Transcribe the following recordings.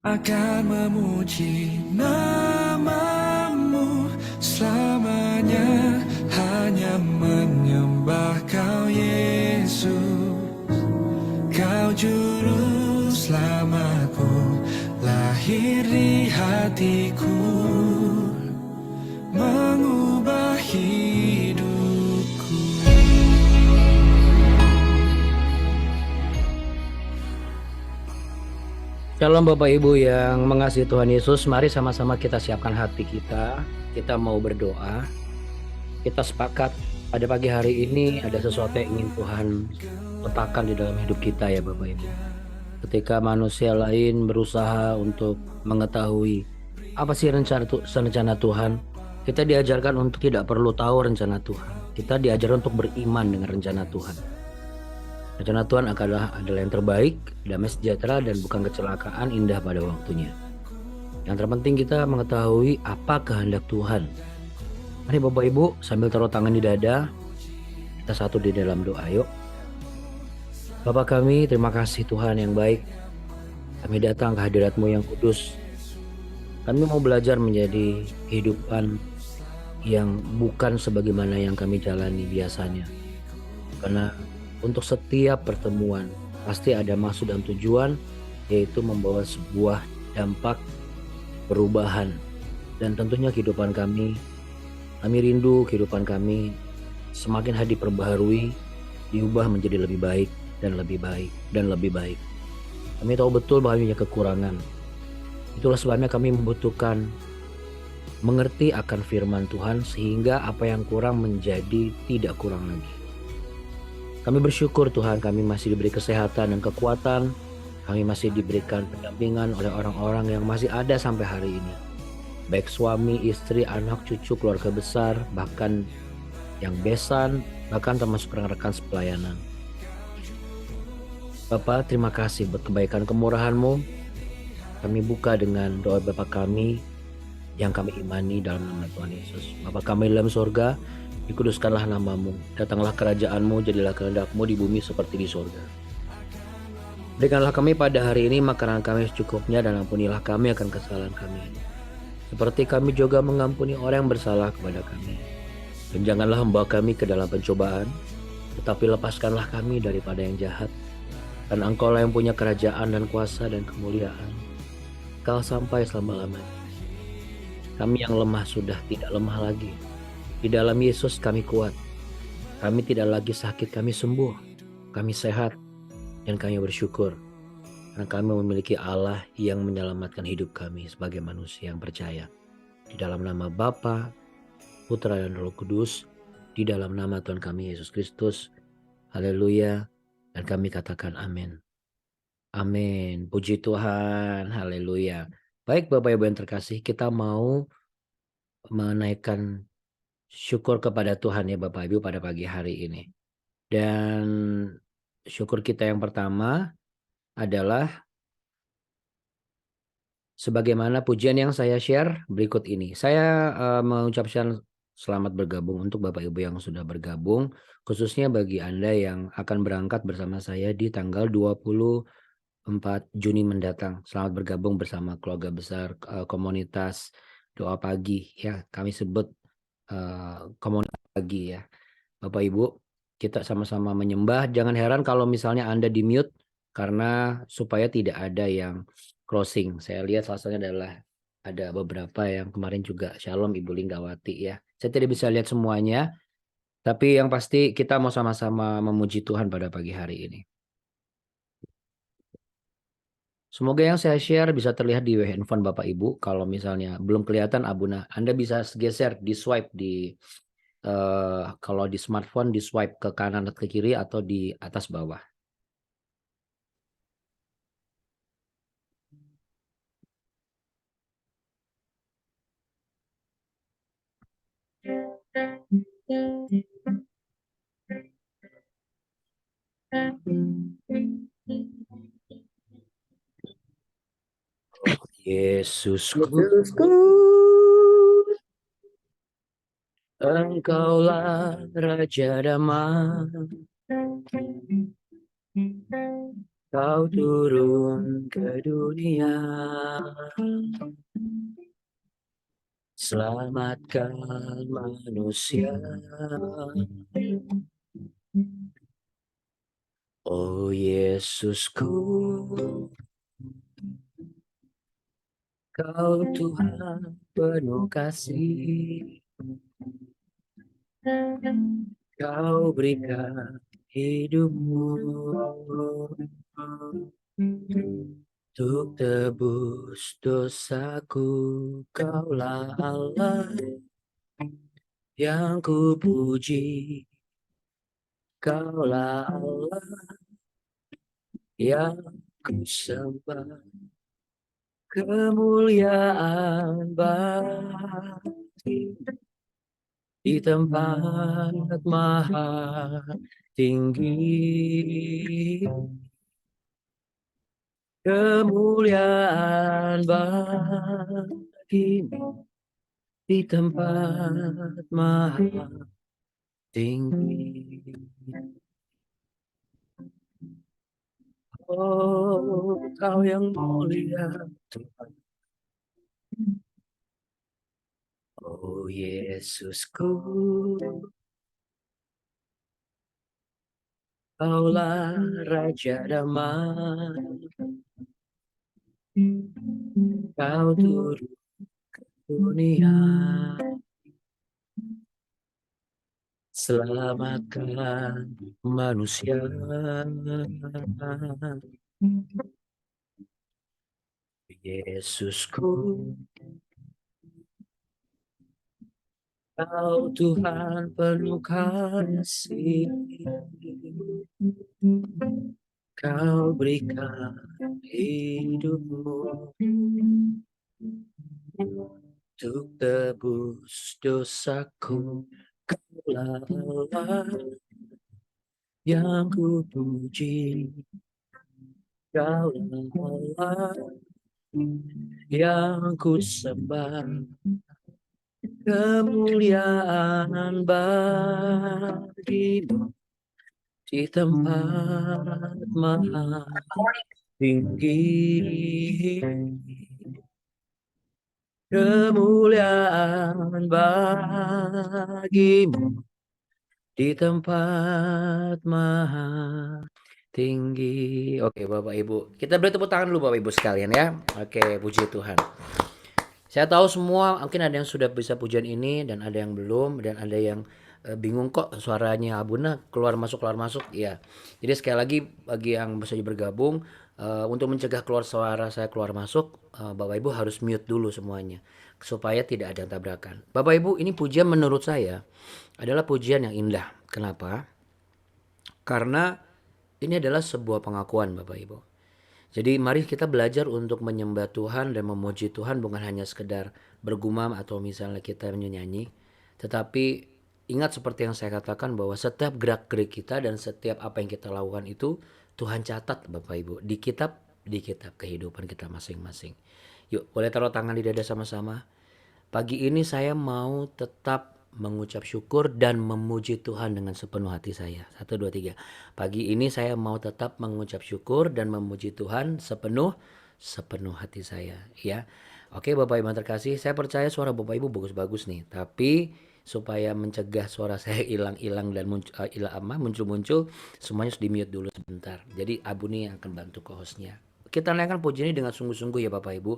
akan memuji namamu selamanya, hanya menyembah Kau Yesus. Kau juru selamatku, lahir di hatiku, mengubah hidupku. Shalom Bapak Ibu yang mengasihi Tuhan Yesus, mari sama-sama kita siapkan hati kita. Kita mau berdoa. Kita sepakat pada pagi hari ini ada sesuatu yang ingin Tuhan letakkan di dalam hidup kita ya Bapak Ibu. Ketika manusia lain berusaha untuk mengetahui apa sih rencana Tuhan, kita diajarkan untuk tidak perlu tahu rencana Tuhan. Kita diajarkan untuk beriman dengan rencana Tuhan. Rencana Tuhan adalah yang terbaik, damai sejahtera, dan bukan kecelakaan, indah pada waktunya. Yang terpenting kita mengetahui apa kehendak Tuhan. Mari Bapak Ibu sambil taruh tangan di dada, kita satu di dalam doa yuk. Bapa kami, terima kasih Tuhan yang baik. Kami datang ke hadirat-Mu yang kudus. Kami mau belajar menjadi kehidupan yang bukan sebagaimana yang kami jalani biasanya. Karena untuk setiap pertemuan pasti ada maksud dan tujuan, yaitu membawa sebuah dampak perubahan. Dan tentunya kehidupan kami rindu kehidupan kami semakin hari diperbaharui, diubah menjadi lebih baik dan lebih baik dan lebih baik. Kami tahu betul bahwa banyak kekurangan. Itulah sebabnya kami membutuhkan mengerti akan firman Tuhan sehingga apa yang kurang menjadi tidak kurang lagi. Kami bersyukur Tuhan, kami masih diberi kesehatan dan kekuatan. Kami masih diberikan pendampingan oleh orang-orang yang masih ada sampai hari ini. Baik suami, istri, anak, cucu, keluarga besar, bahkan yang besan, bahkan termasuk rekan-rekan sepelayanan. Bapak, terima kasih buat kebaikan kemurahan-Mu. Kami buka dengan doa Bapa kami yang kami imani dalam nama Tuhan Yesus. Bapa kami dalam surga, dikuduskanlah namamu, datanglah kerajaan-Mu, jadilah kehendak-Mu di bumi seperti di surga. Berikanlah kami pada hari ini makanan kami secukupnya, dan ampunilah kami akan kesalahan kami, seperti kami juga mengampuni orang yang bersalah kepada kami. Dan janganlah membawa kami ke dalam pencobaan, tetapi lepaskanlah kami daripada yang jahat. Dan Engkau-lah yang punya kerajaan dan kuasa dan kemuliaan, Kau sampai selama-lamanya. Kami yang lemah sudah tidak lemah lagi. Di dalam Yesus kami kuat. Kami tidak lagi sakit, kami sembuh. Kami sehat dan kami bersyukur. Karena kami memiliki Allah yang menyelamatkan hidup kami sebagai manusia yang percaya. Di dalam nama Bapa, Putra dan Roh Kudus. Di dalam nama Tuhan kami Yesus Kristus. Haleluya. Dan kami katakan amin. Amin. Puji Tuhan. Haleluya. Baik Bapak Ibu yang terkasih, kita mau menaikkan syukur kepada Tuhan ya Bapak Ibu pada pagi hari ini. Dan syukur kita yang pertama adalah sebagaimana pujian yang saya share berikut ini. Saya mengucapkan selamat bergabung untuk Bapak Ibu yang sudah bergabung, khususnya bagi Anda yang akan berangkat bersama saya di tanggal 24 Juni mendatang. Selamat bergabung bersama keluarga besar komunitas doa pagi ya. Kami sebut komunitas pagi ya. Bapak Ibu, kita sama-sama menyembah. Jangan heran kalau misalnya Anda di mute karena supaya tidak ada yang closing. Saya lihat salah satunya adalah ada beberapa yang kemarin juga Shalom Ibu Linggawati ya. Saya tidak bisa lihat semuanya, tapi yang pasti kita mau sama-sama memuji Tuhan pada pagi hari ini. Semoga yang saya share bisa terlihat di handphone Bapak Ibu. Kalau misalnya belum kelihatan Abuna, Anda bisa geser di swipe di kalau di smartphone di swipe ke kanan atau ke kiri atau di atas bawah. Oh, Yesusku, Engkaulah Raja Damai. Kau turun ke ke dunia, selamatkan manusia. Oh Yesusku, Kau Tuhan penuh kasih, Kau berikan hidupmu untuk tebus dosaku. Kaulah Allah yang ku puji, Kaulah Allah yang ku sembah. Kemuliaan bagi di tempat maha tinggi. Kemuliaan bagimu di tempat maha tinggi. Oh, Kau yang mulia Tuhan. Oh Yesusku, Kaulah Raja damai, Kau turun ke dunia, selamatkan manusia. Yesusku, Kau Tuhan penuh kasih, Kau berikan hidupmu untuk tebus dosaku. Kaulah Allah yang ku puji, Kaulah Allah yang ku sembah. Kemuliaan bagimu di tempat maha tinggi. Kemuliaan bagimu di tempat maha tinggi. Oke Bapak Ibu, kita beri tepuk tangan dulu Bapak Ibu sekalian ya. Oke, puji Tuhan. Saya tahu semua mungkin ada yang sudah bisa pujian ini dan ada yang belum, dan ada yang bingung kok suaranya Abuna keluar masuk ya. Jadi sekali lagi bagi yang bisa bergabung, untuk mencegah keluar suara saya keluar masuk, Bapak Ibu harus mute dulu semuanya supaya tidak ada tabrakan. Bapak Ibu, ini pujian menurut saya adalah pujian yang indah. Kenapa? Karena ini adalah sebuah pengakuan Bapak Ibu. Jadi mari kita belajar untuk menyembah Tuhan dan memuji Tuhan, bukan hanya sekedar bergumam atau misalnya kita menyanyi. Tetapi ingat seperti yang saya katakan bahwa setiap gerak-gerik kita dan setiap apa yang kita lakukan itu Tuhan catat Bapak Ibu di kitab kehidupan kita masing-masing. Yuk, boleh taruh tangan di dada sama-sama. Pagi ini saya mau tetap mengucap syukur dan memuji Tuhan dengan sepenuh hati saya. 1, 2, 3. Pagi ini saya mau tetap mengucap syukur dan memuji Tuhan sepenuh hati saya, ya. Oke Bapak Ibu terkasih, saya percaya suara Bapak Ibu bagus-bagus nih. Tapi supaya mencegah suara saya hilang-hilang dan muncul-muncul, semuanya harus di-mute dulu sebentar. Jadi Abu nih yang akan bantu co-hostnya. Kita naikkan pujian ini dengan sungguh-sungguh ya Bapak Ibu.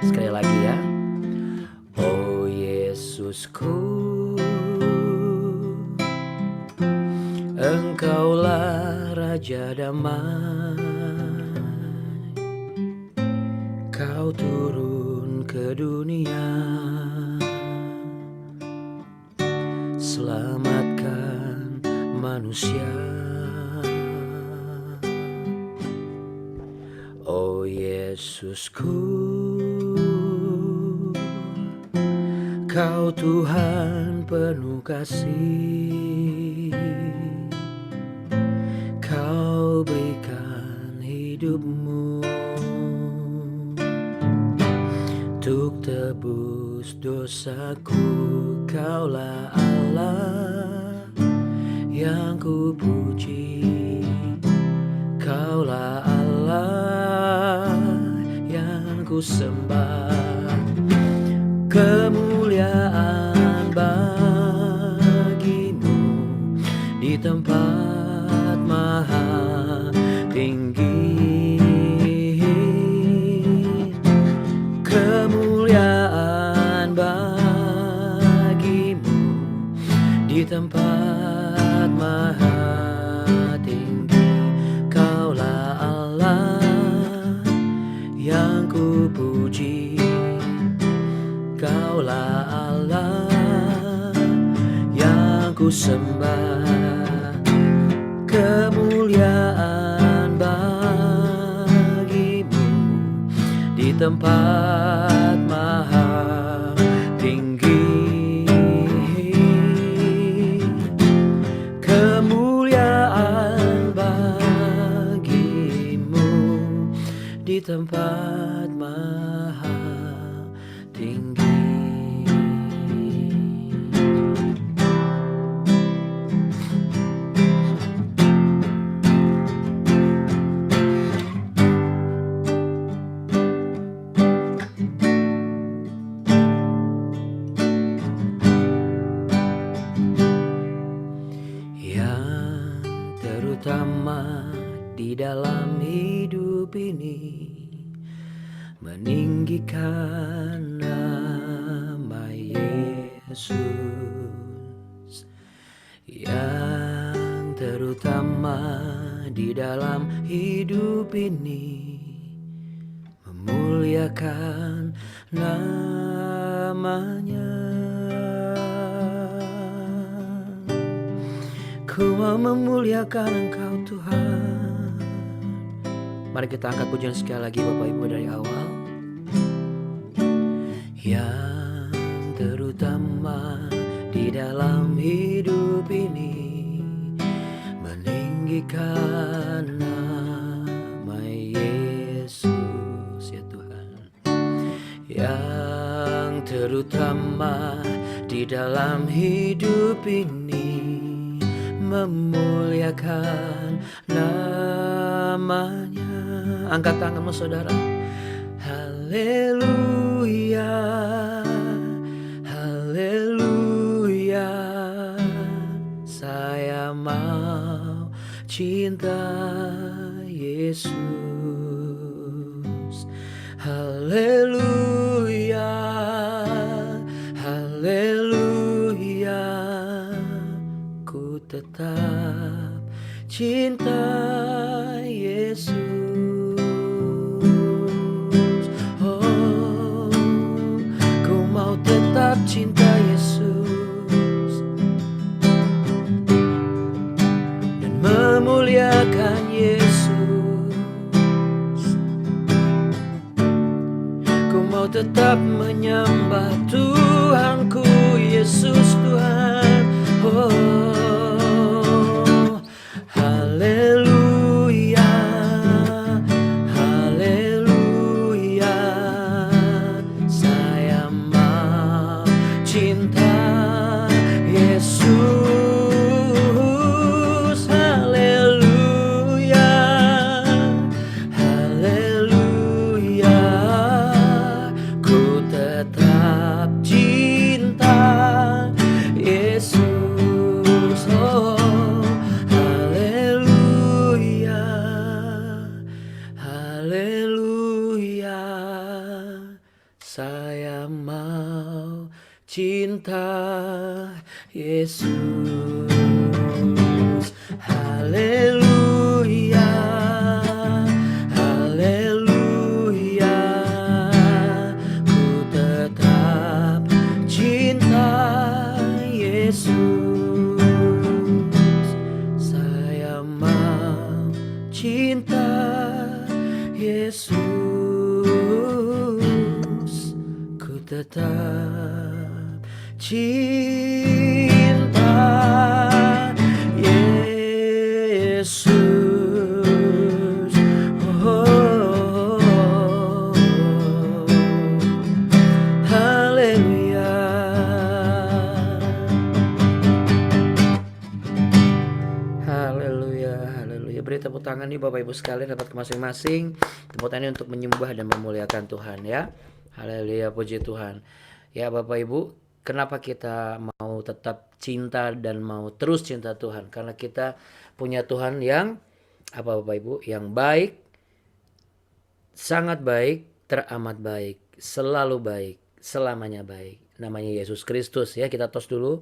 Sekali lagi ya. Oh Yesusku, Engkaulah Raja damai, Kau turun ke dunia, selamatkan manusia. Oh Yesusku, Kau Tuhan penuh kasih, Kau berikan hidupmu untuk tebus dosaku. Kaulah Allah yang ku puji, sembah. Kemuliaan bagimu di tempat maha tinggi. Kemuliaan bagimu di tempat maha tinggi. Kaulah Allah yang ku puji, Kaulah Allah yang ku sembah. Kemuliaan bagimu di tempat maha tinggi. Kemuliaan bagimu di tempat maha tinggi. Yang terutama di dalam hidup ini, meninggikan nama Yesus. Yang terutama di dalam hidup ini, memuliakan namanya. Ku mau memuliakan Engkau Tuhan. Mari kita angkat pujian sekali lagi Bapak Ibu dari awal. Yang terutama di dalam hidup ini, meninggikan nama Yesus ya Tuhan. Yang terutama di dalam hidup ini, memuliakan namanya. Angkat tanganmu saudara. Haleluya, haleluya. Saya mau cinta Yesus. Haleluya, haleluya. Ku tetap cinta Yesus. Oh, ku mau tetap cinta Yesus dan memuliakan Yesus. Ku mau tetap menyembah Tuhanku Yesus Tuhan. Oh, haleluya, haleluya. Saya mau cinta Yesus. Haleluya, haleluya. Ku tetap cinta Yesus. Oh, haleluya, haleluya. Saya mau cinta Yesus. Haleluya, haleluya. Ku tetap cinta Yesus. Saya mau cinta Yesus. Ku tetap cinta Yesus. Oh, haleluya. Haleluya, haleluya. Beri tepuk tepuk tangan nih Bapak Ibu sekalian dapat ke masing-masing. Tepuk tangan untuk menyembah dan memuliakan Tuhan ya. Haleluya, puji Tuhan. Ya Bapak Ibu, kenapa kita mau tetap cinta dan mau terus cinta Tuhan? Karena kita punya Tuhan yang apa Bapak Ibu? Yang baik, sangat baik, teramat baik, selalu baik, selamanya baik. Namanya Yesus Kristus ya. Kita tos dulu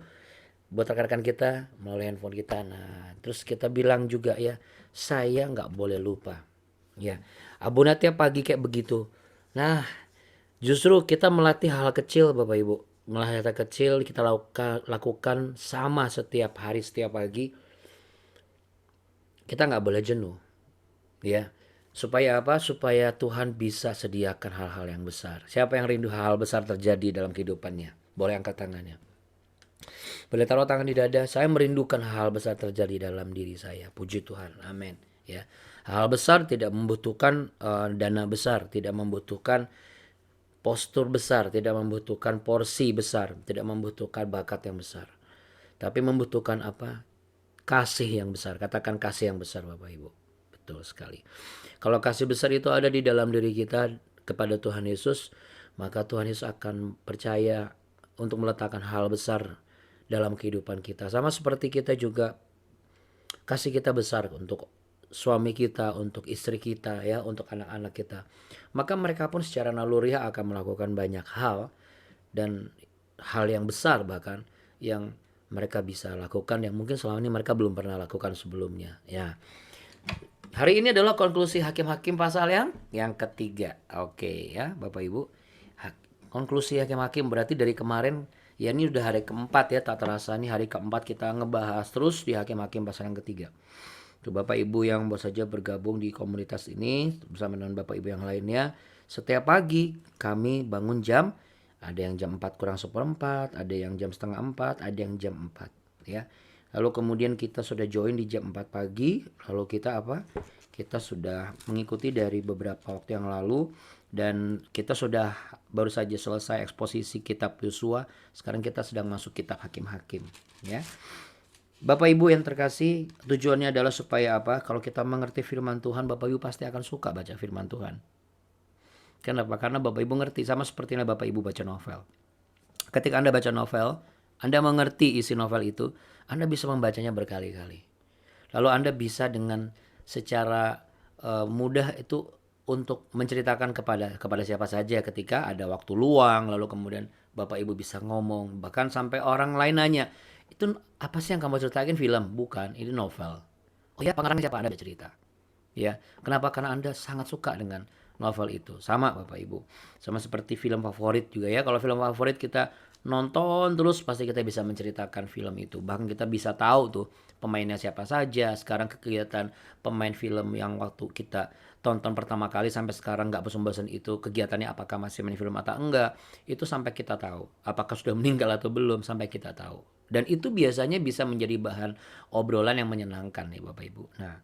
buat rekan-rekan kita melalui handphone kita. Nah, terus kita bilang juga ya, saya nggak boleh lupa. Ya, Abuna tiap pagi kayak begitu. Nah, justru kita melatih hal kecil Bapak Ibu. Melatih hal kecil kita lakukan sama setiap hari, setiap pagi. Kita nggak boleh jenuh. Ya, supaya apa? Supaya Tuhan bisa sediakan hal-hal yang besar. Siapa yang rindu hal-hal besar terjadi dalam kehidupannya? Boleh angkat tangannya. Boleh taruh tangan di dada. Saya merindukan hal besar terjadi dalam diri saya. Puji Tuhan. Amin. Ya, hal besar tidak membutuhkan dana besar, tidak membutuhkan postur besar, tidak membutuhkan porsi besar, tidak membutuhkan bakat yang besar. Tapi membutuhkan apa? Kasih yang besar. Katakan kasih yang besar Bapak Ibu. Betul sekali. Kalau kasih besar itu ada di dalam diri kita kepada Tuhan Yesus, maka Tuhan Yesus akan percaya untuk meletakkan hal besar dalam kehidupan kita. Sama seperti kita juga kasih kita besar untuk suami kita, untuk istri kita ya, untuk anak-anak kita. Maka mereka pun secara naluriah akan melakukan banyak hal dan hal yang besar bahkan yang mereka bisa lakukan yang mungkin selama ini mereka belum pernah lakukan sebelumnya ya. Hari ini adalah konklusi hakim-hakim pasal yang ketiga. Oke ya Bapak Ibu. Konklusi hakim-hakim berarti dari kemarin ya ini udah hari keempat ya, tak terasa nih hari keempat kita ngebahas terus di hakim-hakim pasal yang ketiga. Tuh Bapak Ibu yang baru saja bergabung di komunitas ini bersama dengan Bapak Ibu yang lainnya. Setiap pagi kami bangun jam, ada yang jam 4 kurang seperempat, ada yang jam setengah 4, ada yang jam 4 ya. Lalu kemudian kita sudah join di jam 4 pagi, lalu kita apa? Kita sudah mengikuti dari beberapa waktu yang lalu dan kita sudah baru saja selesai eksposisi kitab Yosua. Sekarang kita sedang masuk kitab Hakim-hakim ya. Bapak Ibu yang terkasih, tujuannya adalah supaya apa? Kalau kita mengerti firman Tuhan, Bapak Ibu pasti akan suka baca firman Tuhan. Kenapa? Karena Bapak Ibu ngerti, sama seperti Bapak Ibu baca novel. Ketika Anda baca novel, Anda mengerti isi novel itu, Anda bisa membacanya berkali-kali. Lalu Anda bisa dengan secara mudah itu untuk menceritakan kepada siapa saja ketika ada waktu luang, lalu kemudian Bapak Ibu bisa ngomong, bahkan sampai orang lain nanya, itu apa sih yang kamu ceritain film? Bukan, ini novel. Oh ya, pengarangnya siapa? Anda bercerita. Ya, kenapa? Karena Anda sangat suka dengan novel itu. Sama Bapak Ibu. Sama seperti film favorit juga ya. Kalau film favorit kita nonton terus pasti kita bisa menceritakan film itu. Bahkan kita bisa tahu tuh pemainnya siapa saja. Sekarang kegiatan pemain film yang waktu kita tonton pertama kali sampai sekarang nggak bosan-bosan itu kegiatannya apakah masih main film atau enggak. Itu sampai kita tahu. Apakah sudah meninggal atau belum sampai kita tahu. Dan itu biasanya bisa menjadi bahan obrolan yang menyenangkan nih Bapak Ibu. Nah,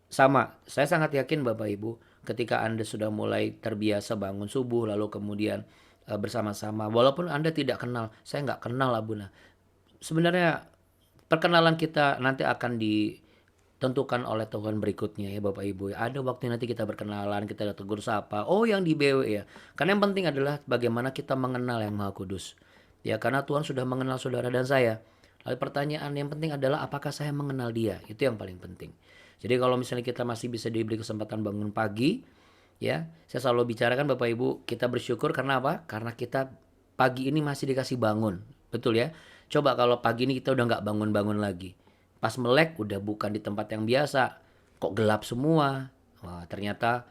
sama, saya sangat yakin Bapak Ibu ketika Anda sudah mulai terbiasa bangun subuh lalu kemudian bersama-sama. Walaupun Anda tidak kenal, saya nggak kenal Abuna. Sebenarnya perkenalan kita nanti akan ditentukan oleh Tuhan berikutnya ya Bapak Ibu. Ada waktu nanti kita berkenalan, kita tegur sapa. Oh yang di BW ya. Karena yang penting adalah bagaimana kita mengenal yang Maha Kudus. Ya karena Tuhan sudah mengenal saudara dan saya. Lalu pertanyaan yang penting adalah apakah saya mengenal dia? Itu yang paling penting. Jadi kalau misalnya kita masih bisa diberi kesempatan bangun pagi, ya, saya selalu bicarakan Bapak Ibu, kita bersyukur karena apa? Karena kita pagi ini masih dikasih bangun, betul ya? Coba kalau pagi ini kita udah nggak bangun-bangun lagi, pas melek udah bukan di tempat yang biasa, kok gelap semua? Wah, ternyata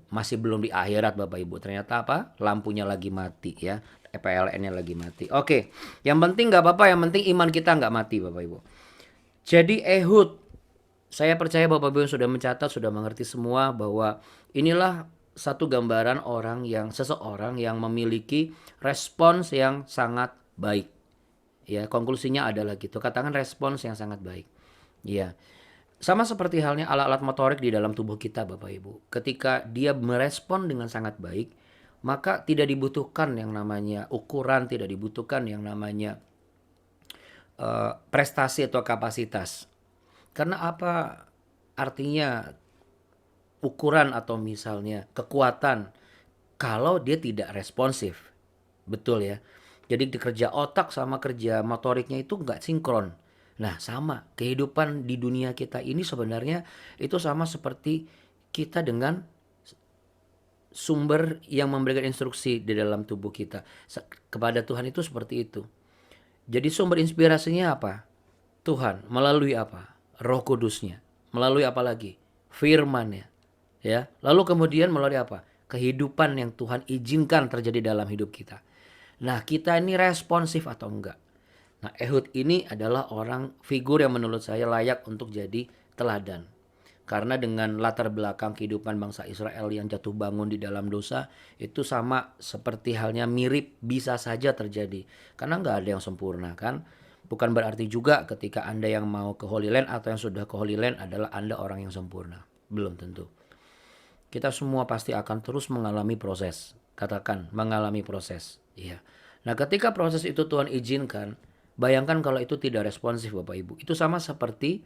masih belum di akhirat Bapak Ibu. Ternyata apa? Lampunya lagi mati ya, PLN-nya lagi mati. Oke, yang penting nggak apa-apa, yang penting iman kita nggak mati Bapak Ibu. Jadi Ehud. Saya percaya Bapak Ibu sudah mencatat, sudah mengerti semua bahwa inilah satu gambaran seseorang yang memiliki respons yang sangat baik. Ya, konklusinya adalah gitu. Katakan respons yang sangat baik. Ya. Sama seperti halnya alat-alat motorik di dalam tubuh kita Bapak Ibu. Ketika dia merespon dengan sangat baik, maka tidak dibutuhkan yang namanya ukuran, tidak dibutuhkan yang namanya prestasi atau kapasitas. Karena apa? artinya ukuran atau misalnya kekuatan kalau dia tidak responsif. Betul ya. Jadi di kerja otak sama kerja motoriknya itu nggak sinkron. Nah sama, kehidupan di dunia kita ini sebenarnya itu sama seperti kita dengan sumber yang memberikan instruksi di dalam tubuh kita. Kepada Tuhan itu seperti itu. Jadi sumber inspirasinya apa? Tuhan. Melalui apa? Roh Kudusnya. Melalui apa lagi? Firman-Nya. Ya. Lalu kemudian melalui apa? Kehidupan yang Tuhan izinkan terjadi dalam hidup kita. Nah, kita ini responsif atau enggak? Nah, Ehud ini adalah orang figur yang menurut saya layak untuk jadi teladan. Karena dengan latar belakang kehidupan bangsa Israel yang jatuh bangun di dalam dosa, itu sama seperti halnya mirip bisa saja terjadi. Karena nggak ada yang sempurna kan. Bukan berarti juga ketika Anda yang mau ke Holy Land atau yang sudah ke Holy Land adalah Anda orang yang sempurna. Belum tentu. Kita semua pasti akan terus mengalami proses. Katakan mengalami proses. Iya. Nah ketika proses itu Tuhan izinkan, bayangkan kalau itu tidak responsif Bapak Ibu. Itu sama seperti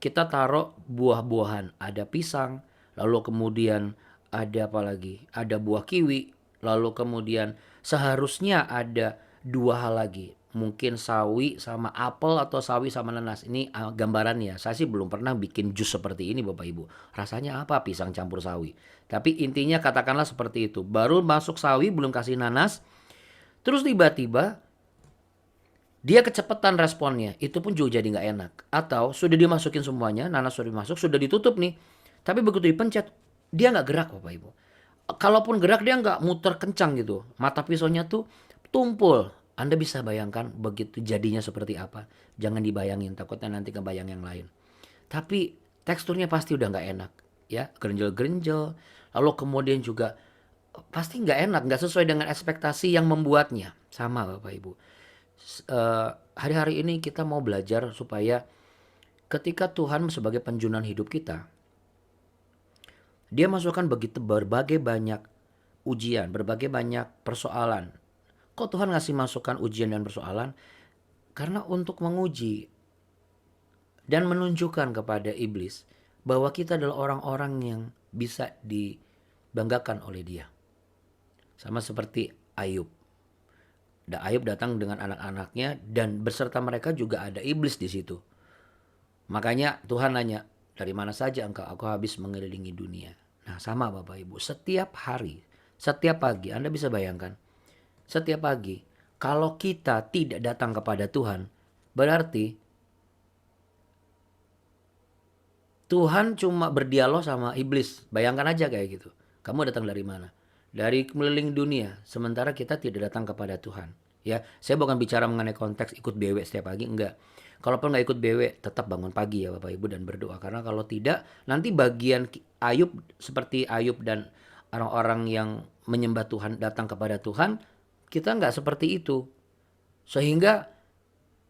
kita taruh buah-buahan. Ada pisang, lalu kemudian ada apa lagi? Ada buah kiwi, lalu kemudian seharusnya ada dua hal lagi. Mungkin sawi sama apel atau sawi sama nanas. Ini gambarannya. Saya sih belum pernah bikin jus seperti ini Bapak Ibu. Rasanya apa pisang campur sawi? Tapi intinya katakanlah seperti itu. Baru masuk sawi belum kasih nanas. Terus tiba-tiba dia kecepatan responnya, itu pun juga jadi nggak enak. Atau sudah dimasukin semuanya, nanas sudah dimasuk, sudah ditutup nih. Tapi begitu dipencet, dia nggak gerak Bapak Ibu. Kalaupun gerak dia nggak muter kencang gitu. Mata pisaunya tuh tumpul. Anda bisa bayangkan begitu jadinya seperti apa. Jangan dibayangin, takutnya nanti kebayang yang lain. Tapi teksturnya pasti udah nggak enak. Ya, gerenjel-gerenjel. Lalu kemudian juga pasti nggak enak, nggak sesuai dengan ekspektasi yang membuatnya. Sama Bapak Ibu. Hari-hari ini kita mau belajar supaya ketika Tuhan sebagai penjunan hidup kita, dia masukkan begitu berbagai banyak ujian, berbagai banyak persoalan. Kok Tuhan ngasih masukkan ujian dan persoalan? Karena untuk menguji dan menunjukkan kepada iblis bahwa kita adalah orang-orang yang bisa dibanggakan oleh dia. Sama seperti Ayub. Ayub datang dengan anak-anaknya dan beserta mereka juga ada iblis di situ. Makanya Tuhan nanya, dari mana saja engkau? Aku habis mengelilingi dunia. Nah sama Bapak Ibu, setiap hari, setiap pagi, Anda bisa bayangkan. Setiap pagi, kalau kita tidak datang kepada Tuhan, berarti Tuhan cuma berdialog sama iblis. Bayangkan aja kayak gitu. Kamu datang dari mana? Dari keliling dunia, sementara kita tidak datang kepada Tuhan. Ya, saya bukan bicara mengenai konteks ikut BW setiap pagi, enggak. Kalaupun nggak ikut BW, tetap bangun pagi ya Bapak Ibu dan berdoa. Karena kalau tidak, nanti bagian Ayub seperti Ayub dan orang-orang yang menyembah Tuhan datang kepada Tuhan, kita nggak seperti itu. Sehingga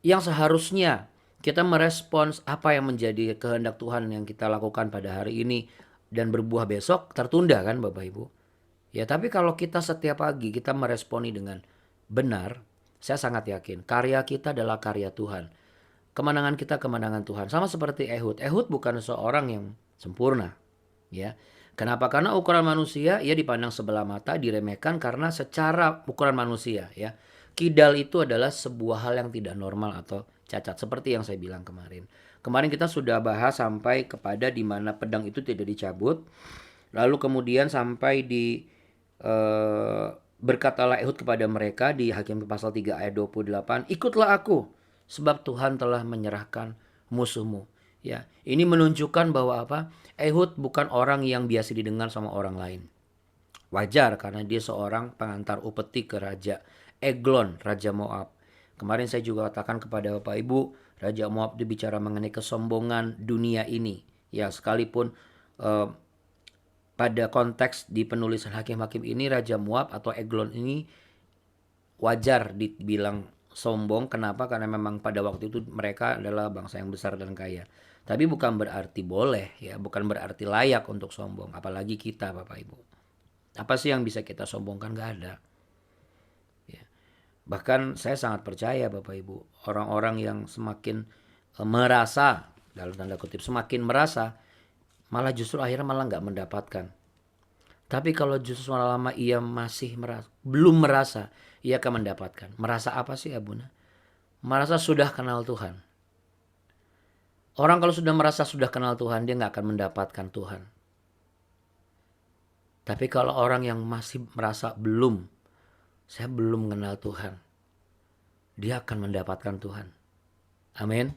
yang seharusnya kita merespons apa yang menjadi kehendak Tuhan yang kita lakukan pada hari ini dan berbuah besok tertunda kan Bapak Ibu. Ya tapi kalau kita setiap pagi kita meresponi dengan benar, saya sangat yakin karya kita adalah karya Tuhan. Kemenangan kita kemenangan Tuhan. Sama seperti Ehud. Ehud bukan seorang yang sempurna. Ya. Kenapa? Karena ukuran manusia ia dipandang sebelah mata, diremehkan karena secara ukuran manusia. Ya. Kidal itu adalah sebuah hal yang tidak normal atau cacat. Seperti yang saya bilang kemarin. Kemarin kita sudah bahas sampai kepada di mana pedang itu tidak dicabut. Lalu kemudian sampai di berkatalah Ehud kepada mereka di Hakim pasal 3 ayat 28, ikutlah aku sebab Tuhan telah menyerahkan musuhmu. Ya, ini menunjukkan bahwa apa? Ehud bukan orang yang biasa didengar sama orang lain. Wajar karena dia seorang pengantar upeti ke Raja Eglon, Raja Moab. Kemarin saya juga katakan kepada Bapak Ibu, Raja Moab dibicara mengenai kesombongan dunia ini. Ya, sekalipun pada konteks di penulisan Hakim-Hakim ini Raja Moab atau Eglon ini wajar dibilang sombong. Kenapa? Karena memang pada waktu itu mereka adalah bangsa yang besar dan kaya. Tapi bukan berarti boleh ya, bukan berarti layak untuk sombong. Apalagi kita Bapak Ibu. Apa sih yang bisa kita sombongkan? Gak ada. Ya. Bahkan saya sangat percaya Bapak Ibu, orang-orang yang semakin merasa, dalam tanda kutip semakin merasa, malah justru akhirnya malah nggak mendapatkan. Tapi kalau justru lama ia masih belum merasa, ia akan mendapatkan. Merasa apa sih Abuna? Merasa sudah kenal Tuhan. Orang kalau sudah merasa sudah kenal Tuhan, dia nggak akan mendapatkan Tuhan. Tapi kalau orang yang masih merasa belum, saya belum mengenal Tuhan, dia akan mendapatkan Tuhan. Amin.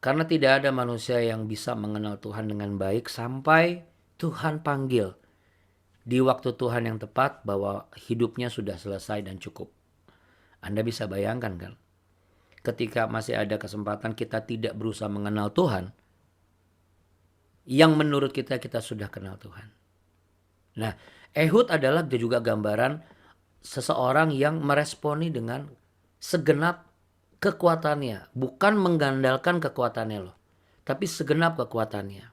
Karena tidak ada manusia yang bisa mengenal Tuhan dengan baik sampai Tuhan panggil di waktu Tuhan yang tepat bahwa hidupnya sudah selesai dan cukup. Anda bisa bayangkan kan? Ketika masih ada kesempatan kita tidak berusaha mengenal Tuhan, yang menurut kita sudah kenal Tuhan. Nah, Ehud adalah juga gambaran seseorang yang meresponi dengan segenap kekuatannya. Bukan mengandalkan kekuatannya loh, tapi segenap kekuatannya.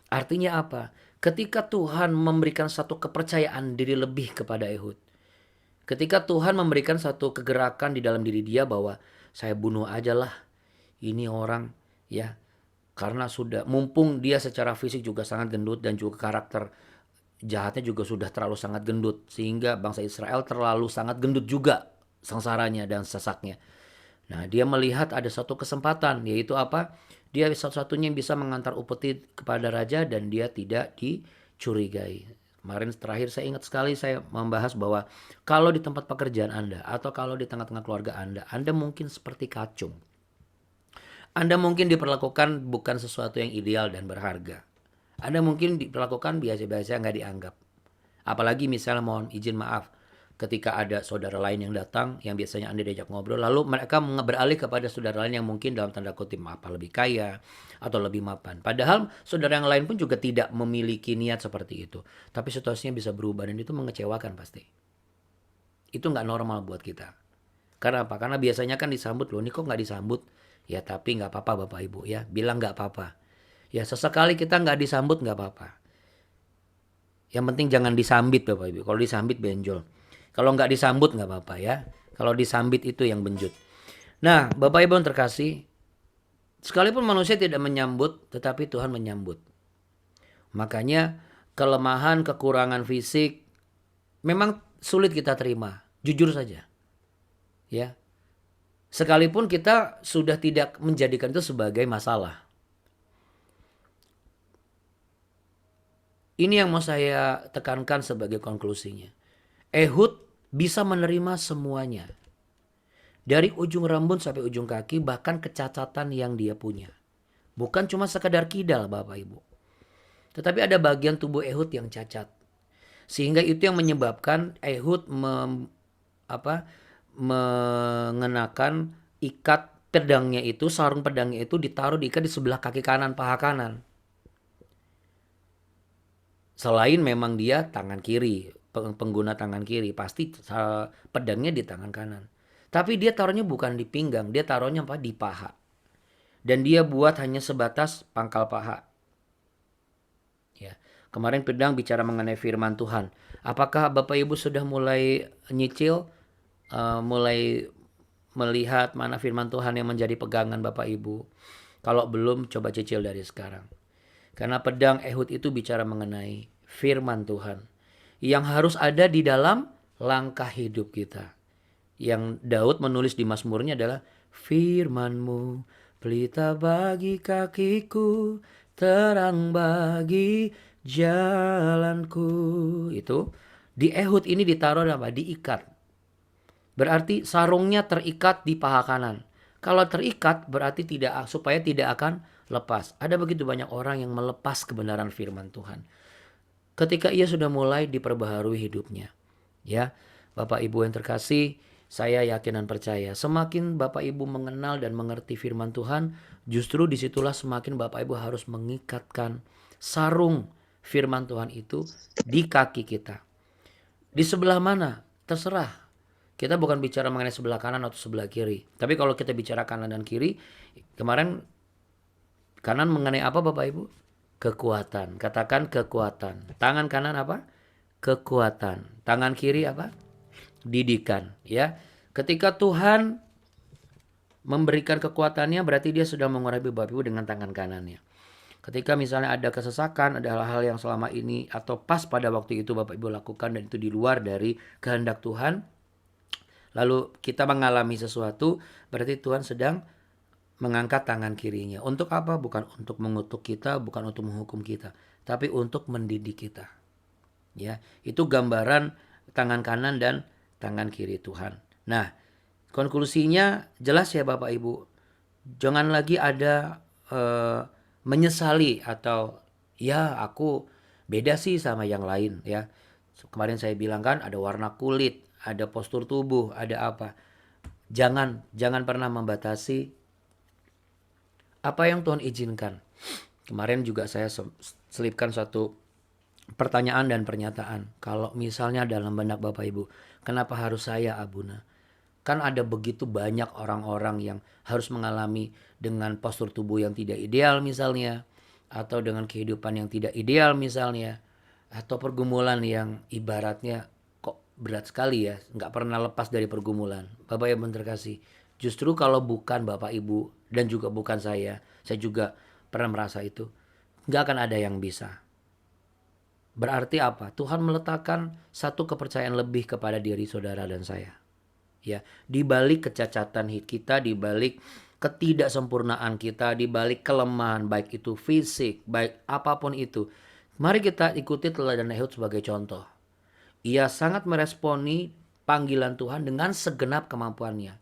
Artinya apa? Ketika Tuhan memberikan satu kepercayaan diri lebih kepada Ehud. Ketika Tuhan memberikan satu kegerakan di dalam diri dia bahwa saya bunuh aja lah ini orang ya. Karena sudah mumpung dia secara fisik juga sangat gendut dan juga karakter jahatnya juga sudah terlalu sangat gendut. Sehingga bangsa Israel terlalu sangat gendut juga sengsaranya dan sesaknya. Nah, dia melihat ada satu kesempatan, yaitu apa? Dia satu-satunya yang bisa mengantar upeti kepada raja dan dia tidak dicurigai. Kemarin terakhir saya ingat sekali saya membahas bahwa kalau di tempat pekerjaan Anda atau kalau di tengah-tengah keluarga Anda mungkin seperti kacung. Anda mungkin diperlakukan bukan sesuatu yang ideal dan berharga. Anda mungkin diperlakukan biasa-biasa, nggak dianggap. Apalagi misalnya mohon izin maaf, ketika ada saudara lain yang datang yang biasanya Anda diajak ngobrol, lalu mereka beralih kepada saudara lain yang mungkin dalam tanda kutip lebih kaya atau lebih mapan. Padahal saudara yang lain pun juga tidak memiliki niat seperti itu. Tapi situasinya bisa berubah dan itu mengecewakan pasti. Itu nggak normal buat kita. Karena apa? Karena biasanya kan disambut, loh ini kok nggak disambut? Ya tapi nggak apa-apa Bapak Ibu ya, bilang nggak apa-apa. Ya sesekali kita nggak disambut nggak apa-apa. Yang penting jangan disambit Bapak Ibu. Kalau disambit benjol. Kalau nggak disambut nggak apa-apa ya. Kalau disambit itu yang benjut. Nah, Bapak Ibu yang terkasih, sekalipun manusia tidak menyambut, tetapi Tuhan menyambut. Makanya kelemahan, kekurangan fisik memang sulit kita terima. Jujur saja. Ya. Sekalipun kita sudah tidak menjadikan itu sebagai masalah. Ini yang mau saya tekankan sebagai konklusinya. Ehud bisa menerima semuanya. Dari ujung rambut sampai ujung kaki, bahkan kecacatan yang dia punya. Bukan cuma sekadar kidal Bapak Ibu. Tetapi ada bagian tubuh Ehud yang cacat. Sehingga itu yang menyebabkan Ehud mengenakan ikat pedangnya itu, sarung pedangnya itu diikat di sebelah kaki kanan, paha kanan. Selain memang dia tangan kiri, pengguna tangan kiri, pasti pedangnya di tangan kanan. Tapi dia taruhnya bukan di pinggang, dia taruhnya di paha. Dan dia buat hanya sebatas pangkal paha. Ya. Kemarin pedang bicara mengenai firman Tuhan. Apakah Bapak Ibu sudah mulai nyicil, mulai melihat mana firman Tuhan yang menjadi pegangan Bapak Ibu? Kalau belum, coba cicil dari sekarang. Karena pedang Ehud itu bicara mengenai firman Tuhan yang harus ada di dalam langkah hidup kita. Yang Daud menulis di Mazmurnya adalah firman-Mu pelita bagi kakiku, terang bagi jalanku. Itu di Ehud ini ditaruh apa? Diikat. Berarti sarungnya terikat di paha kanan. Kalau terikat berarti supaya tidak akan lepas. Ada begitu banyak orang yang melepas kebenaran firman Tuhan ketika ia sudah mulai diperbaharui hidupnya. Ya, Bapak Ibu yang terkasih, saya yakin dan percaya semakin Bapak Ibu mengenal dan mengerti firman Tuhan, justru disitulah semakin Bapak Ibu harus mengikatkan sarung firman Tuhan itu di kaki kita. Di sebelah mana? Terserah. Kita bukan bicara mengenai sebelah kanan atau sebelah kiri. Tapi kalau kita bicara kanan dan kiri, kemarin kanan mengenai apa Bapak Ibu? Kekuatan. Katakan kekuatan. Tangan kanan apa? Kekuatan. Tangan kiri apa? Didikan. Ya. Ketika Tuhan memberikan kekuatannya, berarti dia sudah mengurangi Bapak Ibu dengan tangan kanannya. Ketika misalnya ada kesesakan, ada hal-hal yang selama ini atau pas pada waktu itu Bapak Ibu lakukan dan itu di luar dari kehendak Tuhan, lalu kita mengalami sesuatu, berarti Tuhan sedang mengangkat tangan kirinya. Untuk apa? Bukan untuk mengutuk kita, bukan untuk menghukum kita, tapi untuk mendidik kita. Ya, itu gambaran tangan kanan dan tangan kiri Tuhan. Nah, konklusinya jelas ya Bapak Ibu. Jangan lagi ada menyesali atau ya aku beda sih sama yang lain ya. Kemarin saya bilang kan ada warna kulit, ada postur tubuh, ada apa. Jangan pernah membatasi apa yang Tuhan izinkan. Kemarin juga saya selipkan satu pertanyaan dan pernyataan. Kalau misalnya dalam benak Bapak Ibu, kenapa harus saya Abuna? Kan ada begitu banyak orang-orang yang harus mengalami dengan postur tubuh yang tidak ideal misalnya, atau dengan kehidupan yang tidak ideal misalnya, atau pergumulan yang ibaratnya kok berat sekali ya, nggak pernah lepas dari pergumulan. Bapak Ibu terkasih, justru kalau bukan Bapak Ibu dan juga bukan saya juga pernah merasa itu, nggak akan ada yang bisa. Berarti apa? Tuhan meletakkan satu kepercayaan lebih kepada diri saudara dan saya. Ya, di balik kecacatan kita, di balik ketidaksempurnaan kita, di balik kelemahan baik itu fisik, baik apapun itu. Mari kita ikuti teladan Ehud sebagai contoh. Ia sangat meresponi panggilan Tuhan dengan segenap kemampuannya.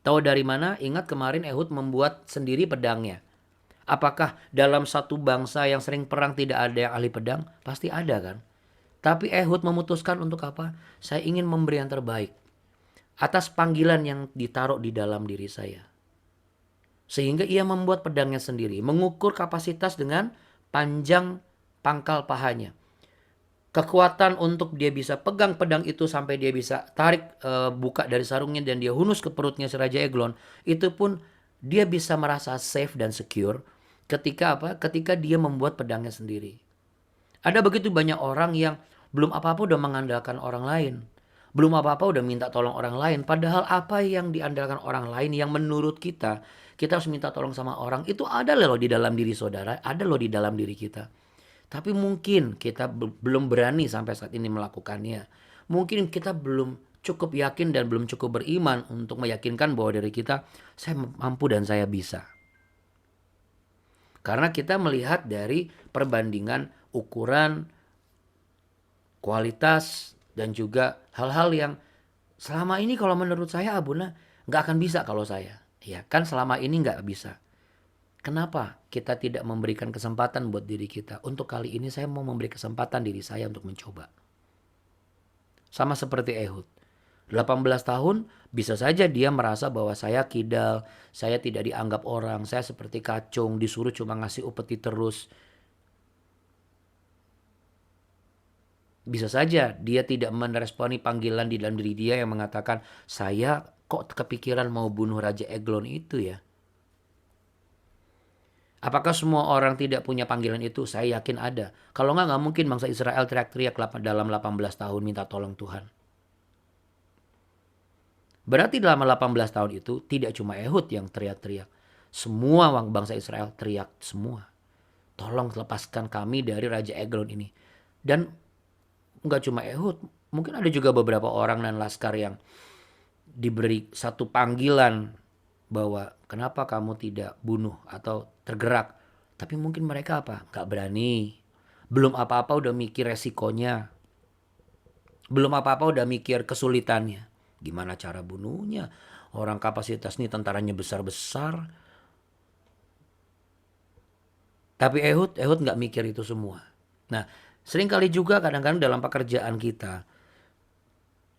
Tahu dari mana? Ingat kemarin Ehud membuat sendiri pedangnya. Apakah dalam satu bangsa yang sering perang tidak ada yang ahli pedang? Pasti ada kan? Tapi Ehud memutuskan untuk apa? Saya ingin memberi yang terbaik atas panggilan yang ditaruh di dalam diri saya. Sehingga ia membuat pedangnya sendiri, mengukur kapasitas dengan panjang pangkal pahanya. Kekuatan untuk dia bisa pegang pedang itu sampai dia bisa tarik buka dari sarungnya dan dia hunus ke perutnya si Raja Eglon, itu pun dia bisa merasa safe dan secure ketika apa? Ketika dia membuat pedangnya sendiri. Ada begitu banyak orang yang belum apa-apa udah mengandalkan orang lain. Belum apa-apa udah minta tolong orang lain. Padahal apa yang diandalkan orang lain yang menurut kita harus minta tolong sama orang. Itu ada loh di dalam diri saudara. Ada loh di dalam diri kita. Tapi mungkin kita belum berani sampai saat ini melakukannya. Mungkin kita belum cukup yakin dan belum cukup beriman untuk meyakinkan bahwa dari kita saya mampu dan saya bisa. Karena kita melihat dari perbandingan ukuran, kualitas, dan juga hal-hal yang selama ini kalau menurut saya Abuna nggak akan bisa kalau saya. Ya kan selama ini nggak bisa. Kenapa kita tidak memberikan kesempatan buat diri kita? Untuk kali ini saya mau memberi kesempatan diri saya untuk mencoba. Sama seperti Ehud. 18 tahun bisa saja dia merasa bahwa saya kidal, saya tidak dianggap orang, saya seperti kacung, disuruh cuma ngasih upeti terus. Bisa saja dia tidak meresponi panggilan di dalam diri dia yang mengatakan, saya kok kepikiran mau bunuh Raja Eglon itu ya. Apakah semua orang tidak punya panggilan itu? Saya yakin ada. Kalau nggak mungkin bangsa Israel teriak-teriak dalam 18 tahun minta tolong Tuhan. Berarti dalam 18 tahun itu tidak cuma Ehud yang teriak-teriak. Semua bangsa Israel teriak semua. Tolong lepaskan kami dari Raja Eglon ini. Dan nggak cuma Ehud. Mungkin ada juga beberapa orang dan laskar yang diberi satu panggilan bahwa kenapa kamu tidak bunuh atau tergerak. Tapi mungkin mereka apa? Nggak berani. Belum apa-apa udah mikir resikonya. Belum apa-apa udah mikir kesulitannya. Gimana cara bunuhnya? Orang kapasitas nih tentaranya besar-besar. Tapi Ehud nggak mikir itu semua. Nah, seringkali juga kadang-kadang dalam pekerjaan kita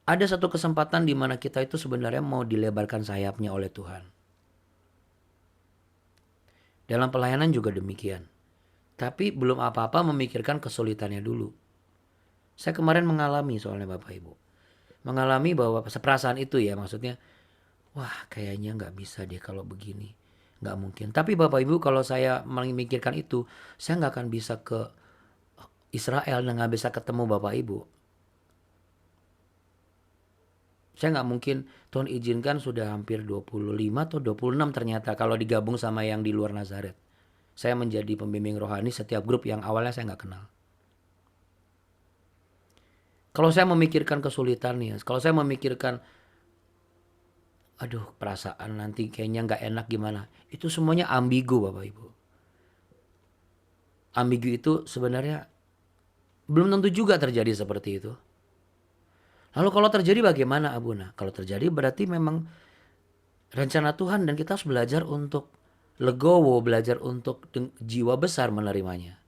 ada satu kesempatan di mana kita itu sebenarnya mau dilebarkan sayapnya oleh Tuhan. Dalam pelayanan juga demikian. Tapi belum apa-apa memikirkan kesulitannya dulu. Saya kemarin mengalami soalnya Bapak Ibu. Mengalami bahwa seperasaan itu ya maksudnya. Wah kayaknya gak bisa deh kalau begini. Gak mungkin. Tapi Bapak Ibu kalau saya memikirkan itu. Saya gak akan bisa ke Israel dan gak bisa ketemu Bapak Ibu. Saya gak mungkin Tuhan izinkan sudah hampir 25 atau 26 ternyata. Kalau digabung sama yang di luar Nazaret. saya menjadi pembimbing rohani setiap grup yang awalnya saya nggak kenal. Kalau saya memikirkan kesulitannya, kalau saya memikirkan, aduh perasaan nanti kayaknya nggak enak gimana, itu semuanya ambigu Bapak Ibu. Ambigu itu sebenarnya belum tentu juga terjadi seperti itu. Lalu kalau terjadi bagaimana Abuna? Kalau terjadi berarti memang rencana Tuhan dan kita harus belajar untuk legowo, belajar untuk jiwa besar menerimanya.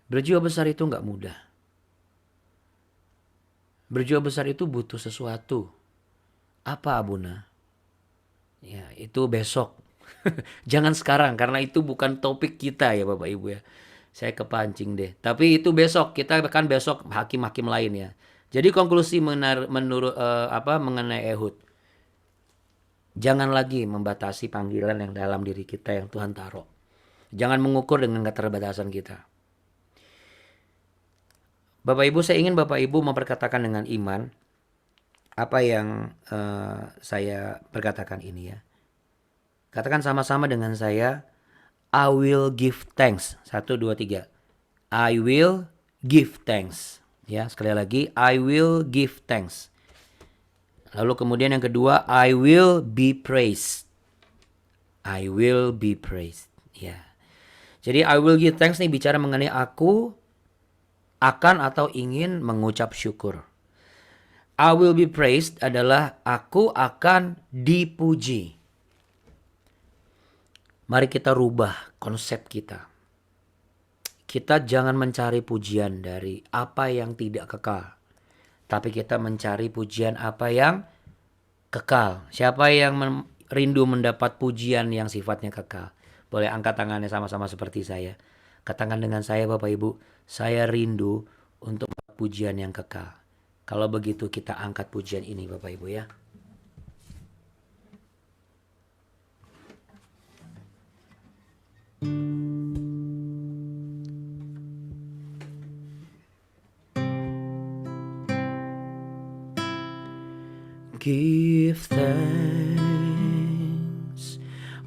Berjiwa besar itu nggak mudah. Berjiwa besar itu butuh sesuatu. Apa Abuna? Ya itu besok. Jangan sekarang karena itu bukan topik kita ya Bapak Ibu ya. Saya kepancing deh. Tapi itu besok, kita akan besok hakim-hakim lain ya. Jadi konklusi mengenai Ehud. Jangan lagi membatasi panggilan yang dalam diri kita yang Tuhan taruh. Jangan mengukur dengan keterbatasan kita. Bapak Ibu, saya ingin Bapak Ibu memperkatakan dengan iman apa yang saya perkatakan ini ya. Katakan sama-sama dengan saya, I will give thanks. 1, 2, 3. I will give thanks. Ya, sekali lagi, I will give thanks. Lalu kemudian yang kedua, I will be praised. I will be praised. Ya. Jadi I will give thanks nih bicara mengenai aku akan atau ingin mengucap syukur. I will be praised adalah aku akan dipuji. Mari kita rubah konsep kita. Kita jangan mencari pujian dari apa yang tidak kekal. Tapi kita mencari pujian apa yang kekal. Siapa yang rindu mendapat pujian yang sifatnya kekal? Boleh angkat tangannya sama-sama seperti saya. Katakan dengan saya Bapak Ibu, saya rindu untuk pujian yang kekal. Kalau begitu kita angkat pujian ini Bapak Ibu ya. Give thanks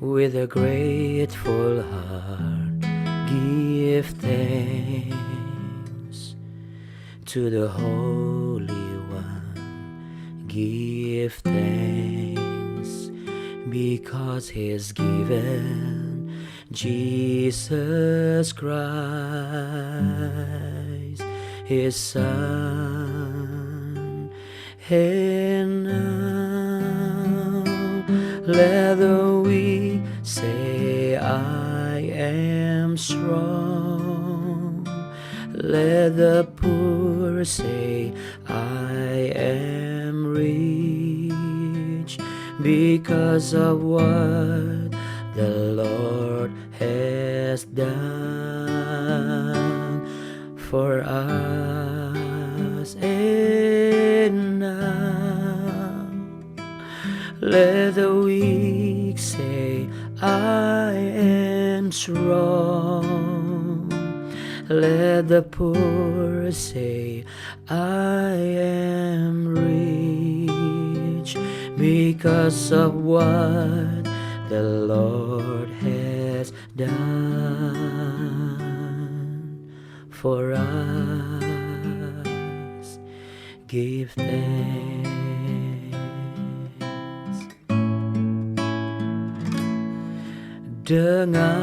with a grateful heart. Give thanks to the Holy One. Give thanks because He's given Jesus Christ, His Son. And now let the weak say, I am strong. Let the poor say, I am rich because of what the Lord has done for us. And now let the weak say, I am strong. Let the poor say, I am rich because of what the Lord has done for us. Give thanks. Dengan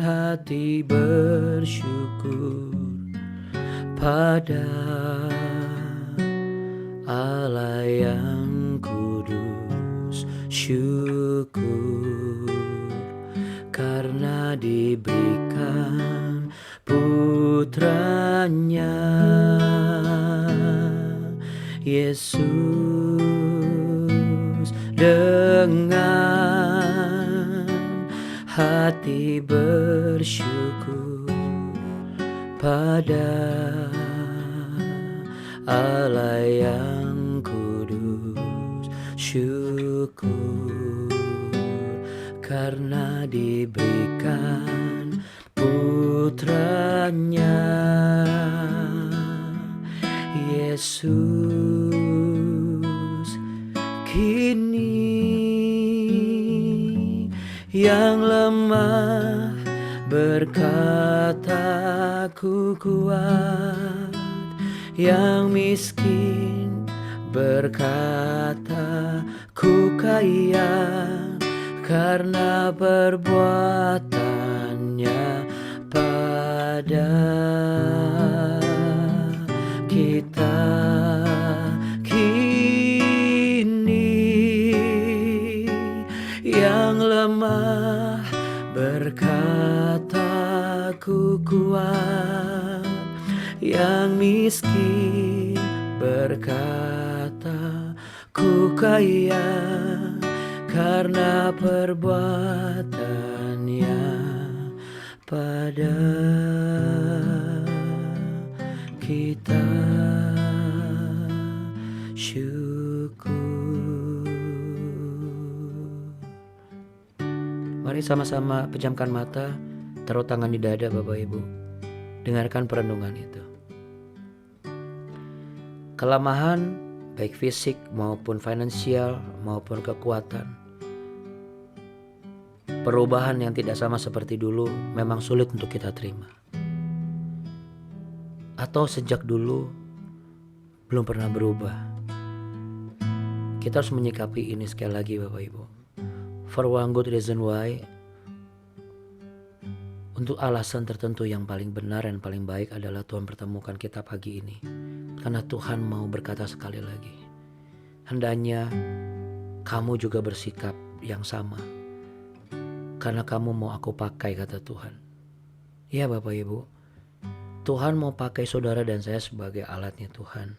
hati bersyukur pada Allah yang kudus, syukur karena diberikan putranya Yesus. Dengan hati bersyukur pada Allah yang kudus, syukur karena diberikan putranya Yesus. Kini Yang lemah berkata ku kuat, yang miskin berkata ku kaya, karena perbuatannya pada kita kini. Yang lemah berkata ku kuat, yang miskin berkata ku kaya, karena perbuatannya pada kita syukur. Mari sama-sama pejamkan mata, taruh tangan di dada Bapak Ibu. Dengarkan perenungan itu. Kelemahan baik fisik maupun finansial maupun kekuatan, perubahan yang tidak sama seperti dulu memang sulit untuk kita terima. Atau sejak dulu belum pernah berubah. Kita harus menyikapi ini sekali lagi Bapak Ibu. For one good reason why, untuk alasan tertentu yang paling benar dan paling baik adalah Tuhan pertemukan kita pagi ini. Karena Tuhan mau berkata sekali lagi, hendaknya kamu juga bersikap yang sama. Karena kamu mau aku pakai, kata Tuhan. Ya Bapak Ibu, Tuhan mau pakai saudara dan saya sebagai alatnya Tuhan.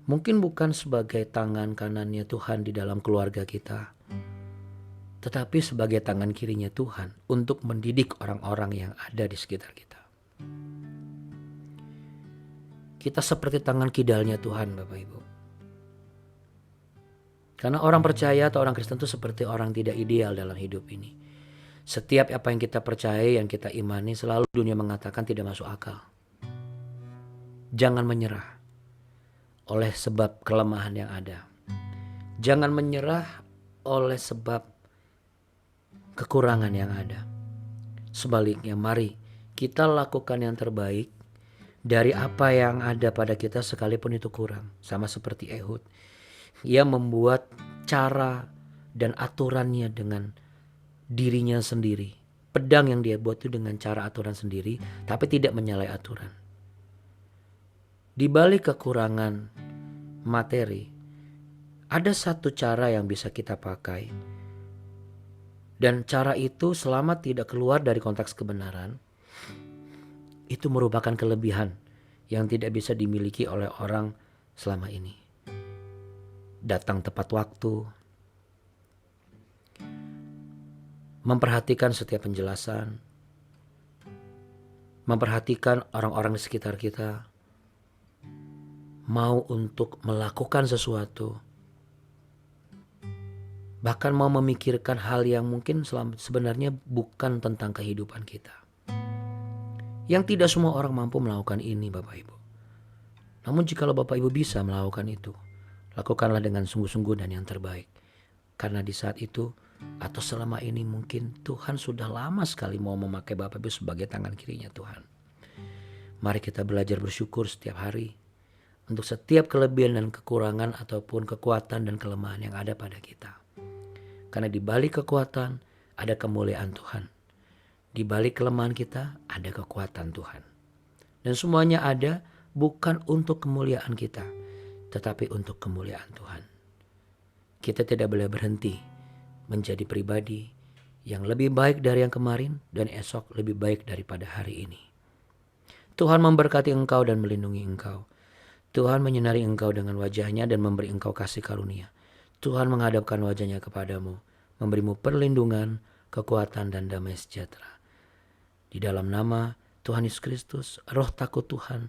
Mungkin bukan sebagai tangan kanannya Tuhan di dalam keluarga kita, tetapi sebagai tangan kirinya Tuhan untuk mendidik orang-orang yang ada di sekitar kita. Kita seperti tangan kidalnya Tuhan Bapak Ibu. Karena orang percaya atau orang Kristen itu seperti orang tidak ideal dalam hidup ini. Setiap apa yang kita percaya, yang kita imani, selalu dunia mengatakan tidak masuk akal. Jangan menyerah oleh sebab kelemahan yang ada. Jangan menyerah oleh sebab kekurangan yang ada. Sebaliknya, mari kita lakukan yang terbaik dari apa yang ada pada kita sekalipun itu kurang. Sama seperti Ehud. Ia membuat cara dan aturannya dengan dirinya sendiri. Pedang yang dia buat itu dengan cara aturan sendiri, tapi tidak menyalahi aturan. Di balik kekurangan materi, ada satu cara yang bisa kita pakai. Dan cara itu selama tidak keluar dari konteks kebenaran, itu merupakan kelebihan yang tidak bisa dimiliki oleh orang selama ini. Datang tepat waktu, memperhatikan setiap penjelasan, memperhatikan orang-orang di sekitar kita, mau untuk melakukan sesuatu, bahkan mau memikirkan hal yang mungkin sebenarnya bukan tentang kehidupan kita. Yang tidak semua orang mampu melakukan ini Bapak Ibu. Namun jikalau Bapak Ibu bisa melakukan itu, lakukanlah dengan sungguh-sungguh dan yang terbaik. Karena di saat itu atau selama ini mungkin Tuhan sudah lama sekali mau memakai Bapak Ibu sebagai tangan kirinya Tuhan. Mari kita belajar bersyukur setiap hari untuk setiap kelebihan dan kekurangan ataupun kekuatan dan kelemahan yang ada pada kita. Karena di balik kekuatan ada kemuliaan Tuhan. Di balik kelemahan kita ada kekuatan Tuhan. Dan semuanya ada bukan untuk kemuliaan kita, tetapi untuk kemuliaan Tuhan. Kita tidak boleh berhenti menjadi pribadi yang lebih baik dari yang kemarin dan esok lebih baik daripada hari ini. Tuhan memberkati engkau dan melindungi engkau. Tuhan menyinari engkau dengan wajahnya dan memberi engkau kasih karunia. Tuhan menghadapkan wajahnya kepadamu, memberimu perlindungan, kekuatan dan damai sejahtera. Di dalam nama Tuhan Yesus Kristus, roh takut Tuhan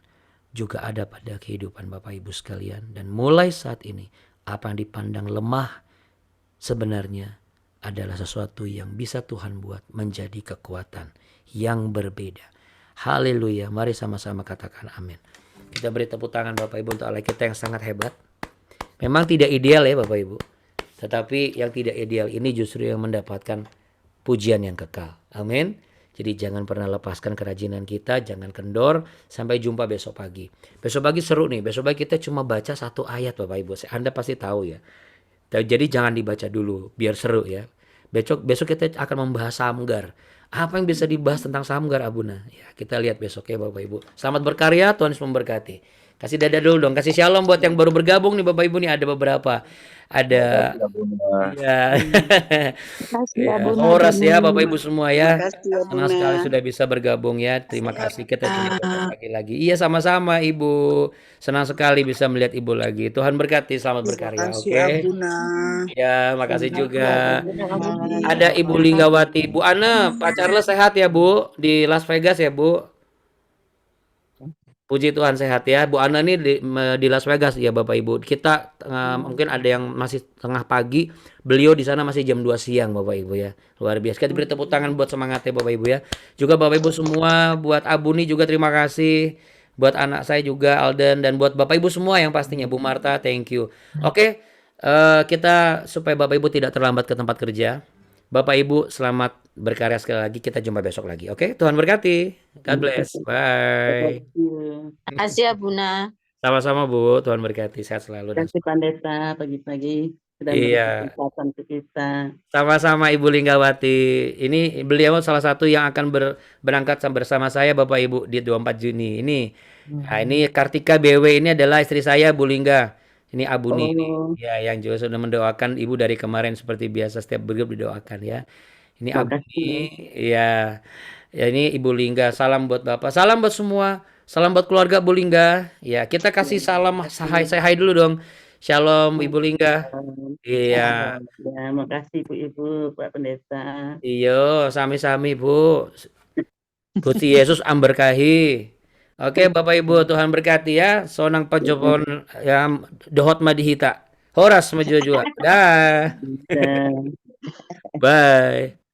juga ada pada kehidupan Bapak Ibu sekalian. Dan mulai saat ini, apa yang dipandang lemah sebenarnya adalah sesuatu yang bisa Tuhan buat menjadi kekuatan yang berbeda. Haleluya, mari sama-sama katakan amin. Kita beri tepuk tangan Bapak Ibu untuk Allah kita yang sangat hebat. Memang tidak ideal ya Bapak Ibu. Tetapi yang tidak ideal ini justru yang mendapatkan pujian yang kekal. Amin. Jadi jangan pernah lepaskan kerajinan kita, jangan kendor. Sampai jumpa besok pagi. Besok pagi seru nih. Besok pagi kita cuma baca satu ayat Bapak Ibu. Anda pasti tahu ya. Jadi jangan dibaca dulu, biar seru ya. Besok besok kita akan membahas Samgar. Apa yang bisa dibahas tentang Samgar, Abuna? Ya, kita lihat besok ya Bapak Ibu. Selamat berkarya, Tuhan Yesus memberkati. Kasih dada dulu dong, kasih shalom buat yang baru bergabung nih Bapak Ibu nih, ada beberapa. Ada Makasih ya Bunda. ya. Makasih ya Ya, Bunda Horas ya Dani. Bapak Ibu semua ya. Makasih ya Senang Bunda. sekali sudah bisa bergabung ya. Terima kasih. Kita tunggu besok pagi lagi. Iya sama-sama Ibu. Senang sekali bisa melihat Ibu lagi. Tuhan berkati, selamat Terima berkarya. kasih Oke. Abuna. Ya, makasih Terima juga. kasih. Ada Ibu Linggawati. Bu Ana, Pak Charles sehat ya Bu? Di Las Vegas ya Bu? Puji Tuhan sehat ya. Bu Ana ini di Las Vegas ya Bapak Ibu. Kita mungkin ada yang masih tengah pagi. Beliau di sana masih jam 2 siang Bapak Ibu ya. Luar biasa. Kita beri tepuk tangan buat semangatnya Bapak Ibu ya. Juga Bapak Ibu semua, buat Abuni juga terima kasih. Buat anak saya juga Alden, dan buat Bapak Ibu semua yang pastinya Bu Marta, thank you. Oke, kita supaya Bapak Ibu tidak terlambat ke tempat kerja. Bapak Ibu selamat berkarya sekali lagi. Kita jumpa besok lagi. Oke, Tuhan berkati. God bless. Bye. Makasih ya Bunda. Sama-sama Bu, Tuhan berkati. Sehat selalu dan Kasih Pandeta pagi-pagi sudah iya. memberikan kesempatan ke kita. Sama-sama Ibu Linggawati. Ini beliau salah satu yang akan berangkat bersama saya Bapak Ibu di 24 Juni. Nah, ini Kartika BW ini adalah istri saya Bu Lingga. Ini Abuni ini. Oh, Ya, yang juga sudah mendoakan Ibu dari kemarin seperti biasa setiap bergabung didoakan ya. Ini Abuni. makasih. Ya. Ya ini Ibu Lingga. Salam buat Bapak. Salam buat semua. Salam buat keluarga Bu Lingga. Ya, kita kasih salam say hi dulu dong. Shalom Ibu Lingga. Iya. Ya, makasih Bu Ibu, Pak Pendeta. Iyo, sami-sami Bu. Gusti Yesus amberkahi. Oke, Bapak Ibu, Tuhan berkati ya. Sonang panjopon yang dohot madihita. Horas majujua. Dah. Dan Bye.